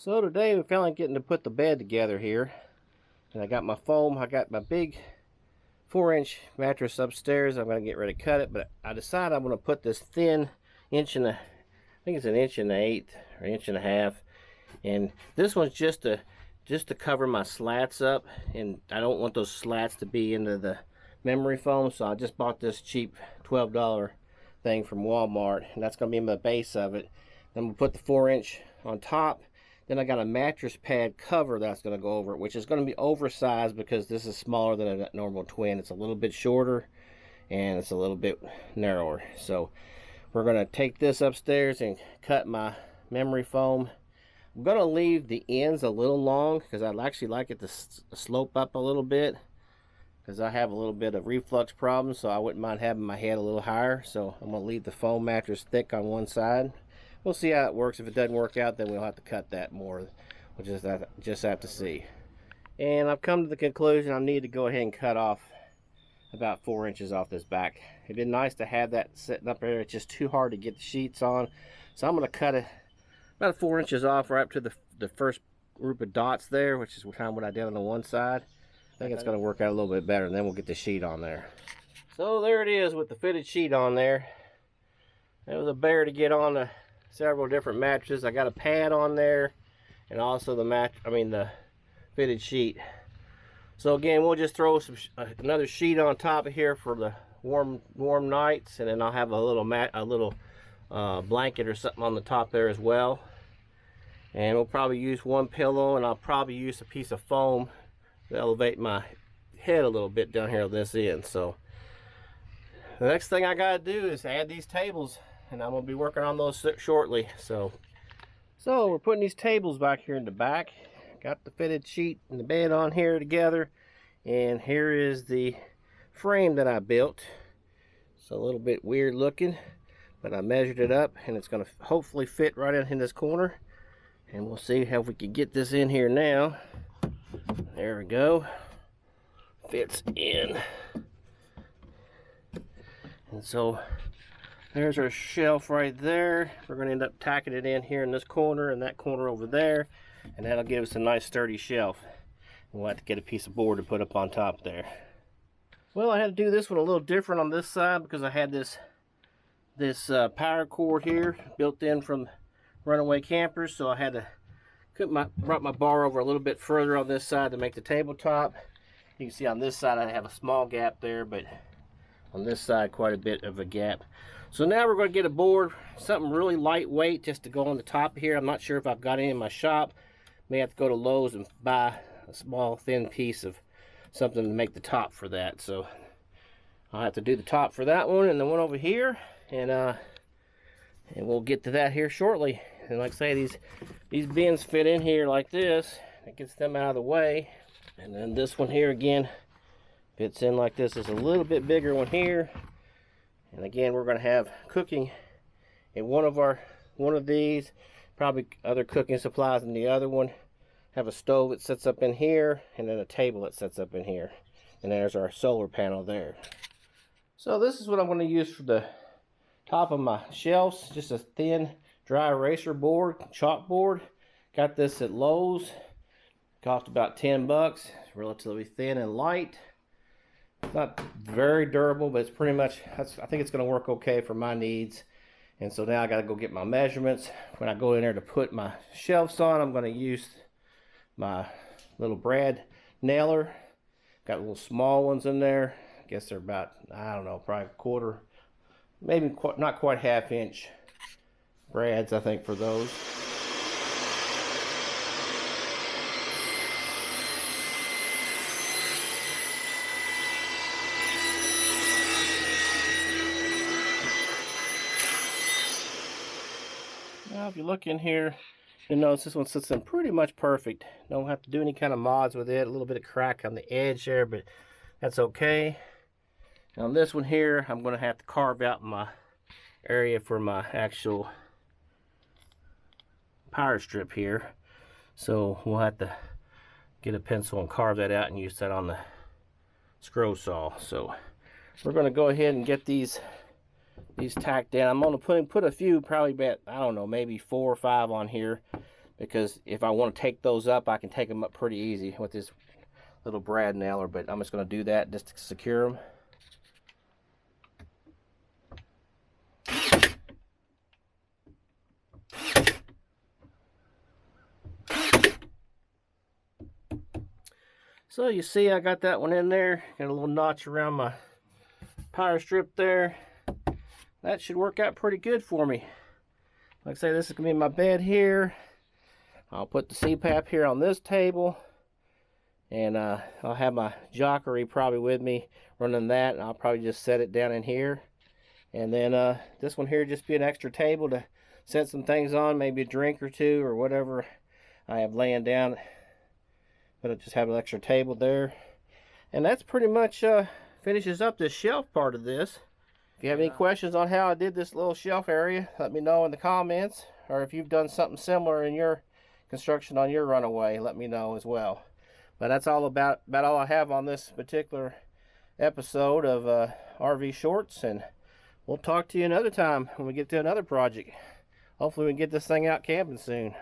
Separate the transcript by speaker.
Speaker 1: So today we're finally getting to put the bed together here. And I got my foam, I got my big 4-inch mattress upstairs. I'm going to get ready to cut it, but I decided I'm going to put this thin I think it's 1.1/8 or 1.5 inch. And this one's just to cover my slats up, and I don't want those slats to be into the memory foam, so I just bought this cheap $12 thing from Walmart, and that's going to be my base of it. Then we'll put the 4-inch on top. Then I got a mattress pad cover that's going to go over it, which is going to be oversized because this is smaller than a normal twin. It's a little bit shorter and it's a little bit narrower. So we're going to take this upstairs and cut my memory foam. I'm going to leave the ends a little long because I'd actually like it to slope up a little bit, because I have a little bit of reflux problem, so I wouldn't mind having my head a little higher. So I'm going to leave the foam mattress thick on one side. We'll see how it works. If it doesn't work out, then we'll have to cut that more. We'll just have to see. And I've come to the conclusion I need to go ahead and cut off about 4 inches off this back. It'd been nice to have that sitting up there. It's just too hard to get the sheets on. So I'm going to cut it about 4 inches off right up to the first group of dots there, which is kind of what I did on the one side. I think it's going to work out a little bit better, and then we'll get the sheet on there. So there it is with the fitted sheet on there. It was a bear to get on the several different mattresses. I got a pad on there, and also the fitted sheet. So again, we'll just throw another sheet on top of here for the warm nights, and then I'll have a little blanket or something on the top there as well. And we'll probably use one pillow, and I'll probably use a piece of foam to elevate my head a little bit down here on this end. So the next thing I gotta do is add these tables, and I'm gonna be working on those shortly. So we're putting these tables back here in the back. Got the fitted sheet and the bed on here together, and here is the frame that I built. It's a little bit weird looking, but I measured it up, and it's gonna hopefully fit right in this corner. And we'll see how we can get this in here now. There we go. Fits in. And so there's our shelf right there. We're going to end up tacking it in here in this corner and that corner over there, and that'll give us a nice sturdy shelf. We'll have to get a piece of board to put up on top there. Well, I had to do this one a little different on this side because I had this power cord here built in from Runaway campers, so I had to brought my bar over a little bit further on this side to make the tabletop. You can see on this side I have a small gap there, but on this side quite a bit of a gap. So now we're going to get a board, something really lightweight, just to go on the top here. I'm not sure if I've got any in my shop. May have to go to Lowe's and buy a small thin piece of something to make the top for that. So I'll have to do the top for that one and the one over here, and we'll get to that here shortly. And like I say, these bins fit in here like this. It gets them out of the way. And then this one here again fits in like this. There's a little bit bigger one here. And again, we're going to have cooking in one of these. Probably other cooking supplies in the other one. Have a stove that sets up in here, and then a table that sets up in here. And there's our solar panel there. So this is what I'm going to use for the top of my shelves. Just a thin dry eraser board, chalkboard. Got this at Lowe's. Cost about 10 bucks. It's relatively thin and light. It's not very durable, but it's pretty much, I think it's going to work okay for my needs. And so now I got to go get my measurements. When I go in there to put my shelves on, I'm going to use my little brad nailer. Got little small ones in there. I guess they're about, I don't know, probably a quarter, maybe not quite ½ inch brads, I think, for those. Now if you look in here, you'll notice this one sits in pretty much perfect. Don't have to do any kind of mods with it. A little bit of crack on the edge there, but that's okay. Now on this one here, I'm going to have to carve out my area for my actual power strip here. So we'll have to get a pencil and carve that out and use that on the scroll saw. So we're going to go ahead and get these tacked down. I'm going to put a few, probably about, I don't know, maybe 4 or 5 on here, because if I want to take those up, I can take them up pretty easy with this little brad nailer. But I'm just going to do that just to secure them. So you see I got that one in there. Got a little notch around my power strip there. That should work out pretty good for me. Like I say, this is going to be my bed here. I'll put the CPAP here on this table. And I'll have my jockery probably with me running that. And I'll probably just set it down in here. And then this one here just be an extra table to set some things on. Maybe a drink or two or whatever I have laying down. But I'll just have an extra table there. And that's pretty much finishes up this shelf part of this. If you have any questions on how I did this little shelf area, let me know in the comments. Or if you've done something similar in your construction on your Runaway, let me know as well. But that's all about all I have on this particular episode of RV Shorts. And we'll talk to you another time when we get to another project. Hopefully we can get this thing out camping soon.